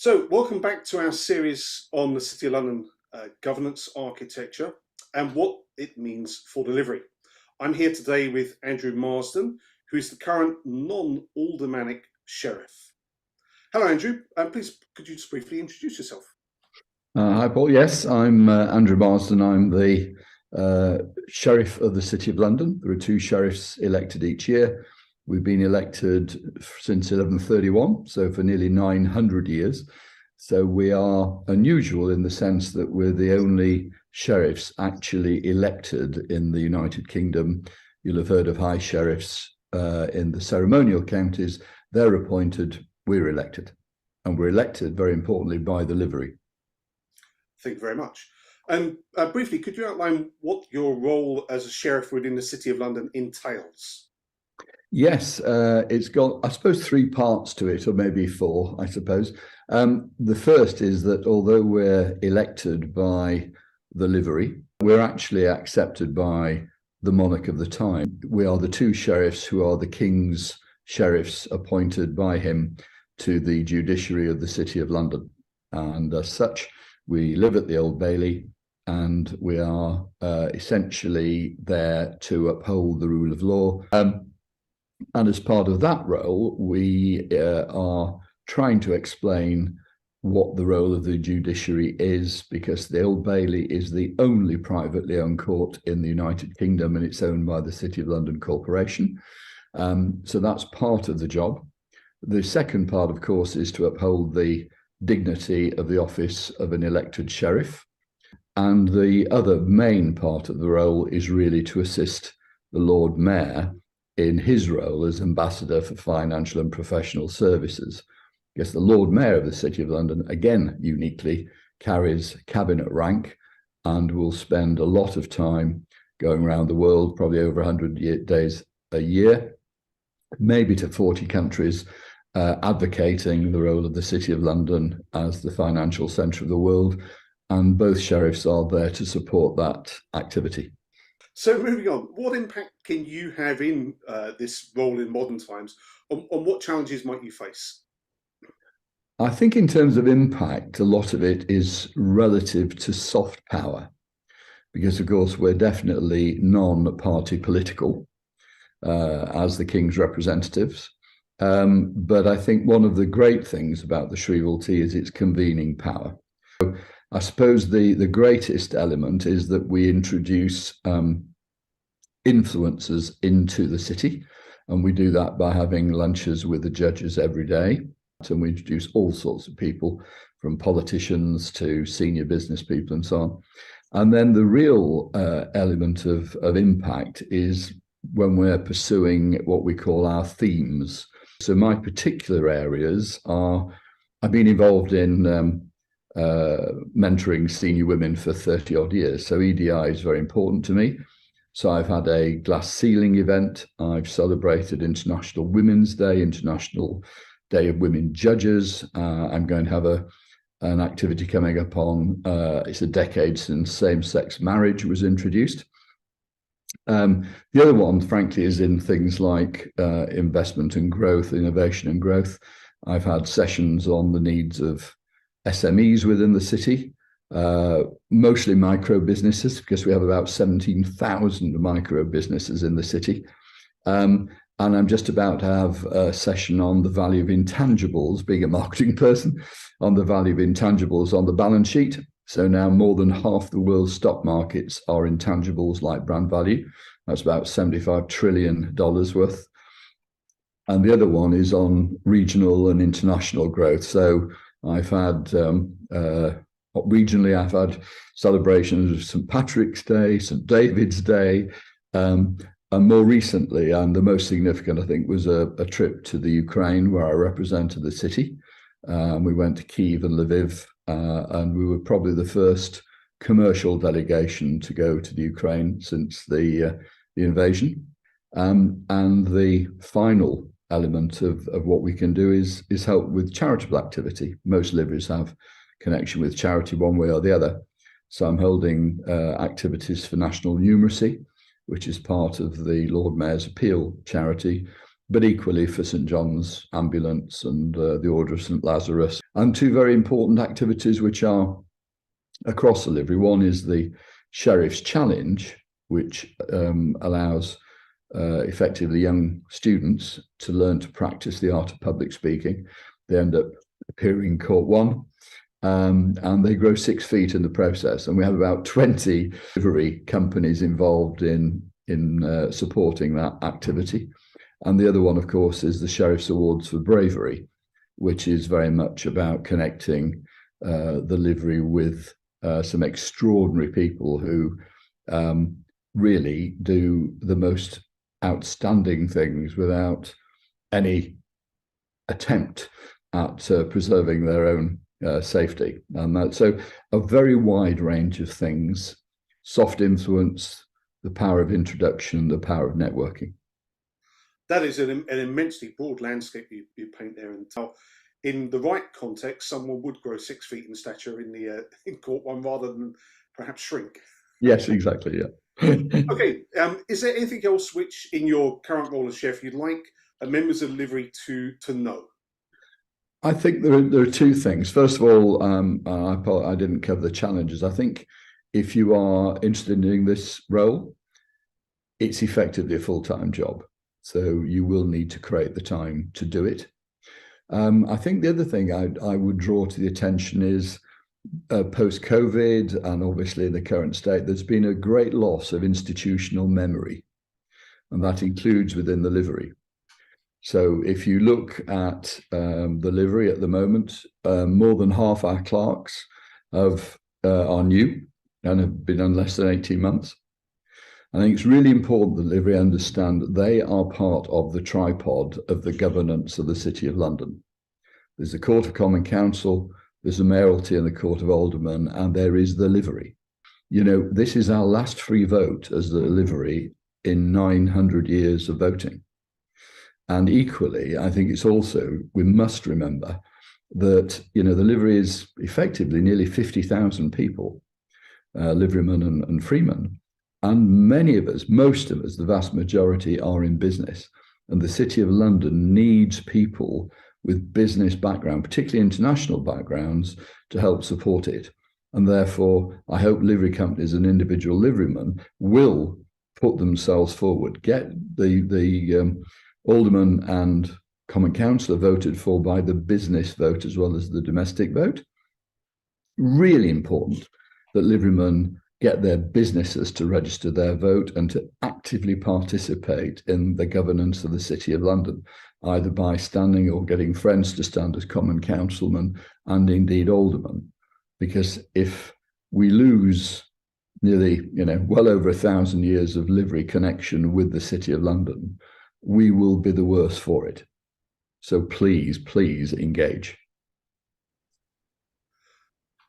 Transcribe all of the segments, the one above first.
So, welcome back to our series on the City of London governance architecture and what it means for delivery. I'm here today with Andrew Marsden, who is the current non-aldermanic sheriff. Hello, Andrew. Please, could you just briefly introduce yourself? Hi, Paul. Yes, I'm Andrew Marsden. I'm the Sheriff of the City of London. There are two sheriffs elected each year. We've been elected since 1131, so for nearly 900 years. So we are unusual in the sense that we're the only sheriffs actually elected in the United Kingdom. You'll have heard of high sheriffs in the ceremonial counties. They're appointed, we're elected. And we're elected, very importantly, by the livery. Thank you very much. And briefly, could you outline what your role as a sheriff within the City of London entails? Yes, it's got, I suppose, three parts to it, or maybe four, I suppose. The first is that although we're elected by the livery, we're actually accepted by the monarch of the time. We are the two sheriffs who are the King's sheriffs appointed by him to the judiciary of the City of London. And as such, we live at the Old Bailey, and we are essentially there to uphold the rule of law. And as part of that role, we are trying to explain what the role of the judiciary is, because the Old Bailey is the only privately owned court in the United Kingdom, and it's owned by the City of London Corporation. So that's part of the job. The second part, of course, is to uphold the dignity of the office of an elected sheriff. And the other main part of the role is really to assist the Lord Mayor in his role as Ambassador for Financial and Professional Services. Because the Lord Mayor of the City of London, again, uniquely carries cabinet rank and will spend a lot of time going around the world, probably over 100 days a year, maybe to 40 countries, advocating the role of the City of London as the financial centre of the world. And both sheriffs are there to support that activity. So moving on, what impact can you have in this role in modern times? On what challenges might you face? I think in terms of impact, a lot of it is relative to soft power, because of course we're definitely non-party political as the King's representatives. But I think one of the great things about the Shrievalty is its convening power. So I suppose the greatest element is that we introduce influencers into the city, and we do that by having lunches with the judges every day. And we introduce all sorts of people, from politicians to senior business people and so on. And then the real element of impact is when we're pursuing what we call our themes. So my particular areas are, I've been involved in mentoring senior women for 30 odd years. So EDI is very important to me. So I've had a glass ceiling event. I've celebrated International Women's Day, International Day of Women Judges. I'm going to have an activity coming up on, it's a decade since same-sex marriage was introduced. The other one, frankly, is in things like investment and growth, innovation and growth. I've had sessions on the needs of SMEs within the city, mostly micro businesses, because we have about 17,000 micro businesses in the city. And I'm just about to have a session on the value of intangibles, being a marketing person, on the value of intangibles on the balance sheet. So now more than half the world's stock markets are intangibles like brand value. That's about $75 trillion worth. And the other one is on regional and international growth. So I've had, regionally, I've had celebrations of St. Patrick's Day, St. David's Day, and more recently, and the most significant, I think, was a trip to the Ukraine where I represented the city. We went to Kyiv and Lviv, and we were probably the first commercial delegation to go to the Ukraine since the invasion. And the final element of what we can do is help with charitable activity. Most liveries have connection with charity one way or the other. So I'm holding activities for national numeracy, which is part of the Lord Mayor's Appeal charity, but equally for St John's Ambulance and the Order of St Lazarus. And two very important activities which are across the livery. One is the Sheriff's Challenge, which allows effectively young students to learn to practice the art of public speaking. They end up appearing in Court 1, and they grow 6 feet in the process. And we have about 20 livery companies involved in supporting that activity. And the other one, of course, is the Sheriff's Awards for Bravery, which is very much about connecting the livery with some extraordinary people who really do the most outstanding things without any attempt at preserving their own safety. And so a very wide range of things: soft influence, the power of introduction, the power of networking. That is an immensely broad landscape you paint there, and how, in the right context, someone would grow 6 feet in stature in Court 1 rather than perhaps shrink. Yes, exactly. Yeah. Okay. Is there anything else which, in your current role as chef, you'd like members of the livery to know? I think there are two things. First of all, I didn't cover the challenges. I think if you are interested in doing this role, it's effectively a full-time job. So you will need to create the time to do it. I think the other thing I would draw to the attention is post-COVID, and obviously in the current state, there's been a great loss of institutional memory, and that includes within the livery. So if you look at the livery at the moment, more than half our clerks are new and have been on less than 18 months. I think it's really important that livery understand that they are part of the tripod of the governance of the City of London. There's the Court of Common Council, there's the Mayoralty and the Court of Aldermen, and there is the livery. You know, this is our last free vote as the livery in 900 years of voting. And equally, I think it's also, we must remember that, you know, the livery is effectively nearly 50,000 people, liverymen and freemen. And many of us, most of us, the vast majority are in business. And the City of London needs people with business background, particularly international backgrounds, to help support it. And therefore, I hope livery companies and individual liverymen will put themselves forward, get the alderman and common councillor voted for by the business vote as well as the domestic vote. Really important that liverymen get their businesses to register their vote and to actively participate in the governance of the City of London, either by standing or getting friends to stand as common councilmen and indeed aldermen. Because if we lose nearly, well over 1,000 years of livery connection with the City of London, we will be the worse for it. So please, please engage.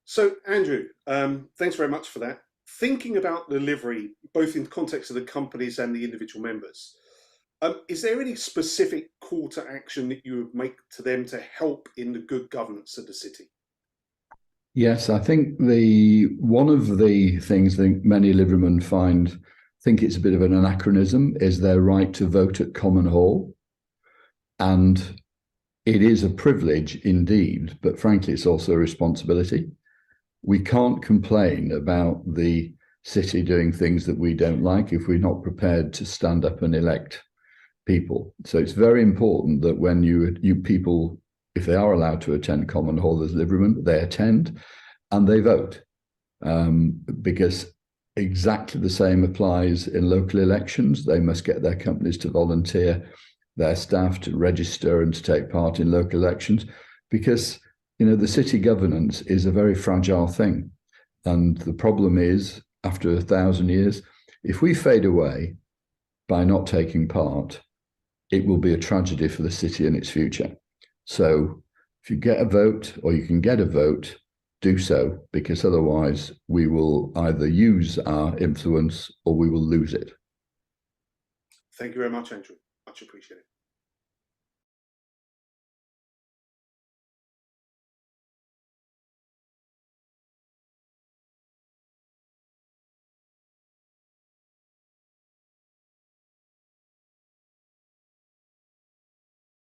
So, Andrew, thanks very much for that. Thinking about the livery, both in the context of the companies and the individual members, is there any specific call to action that you would make to them to help in the good governance of the city? Yes, I think one of the things that many liverymen think it's a bit of an anachronism is their right to vote at Common Hall. And it is a privilege indeed, but frankly, it's also a responsibility. We can't complain about the city doing things that we don't like if we're not prepared to stand up and elect people. So it's very important that when you people, if they are allowed to attend Common Hall as liverymen, they attend and they vote, because exactly the same applies in local elections. They must get their companies to volunteer their staff to register and to take part in local elections, because the city governance is a very fragile thing. And the problem is, after 1,000 years, if we fade away by not taking part, it will be a tragedy for the city and its future. So if you get a vote, or you can get a vote, do so, because otherwise we will either use our influence or we will lose it. Thank you very much, Andrew. Much appreciated.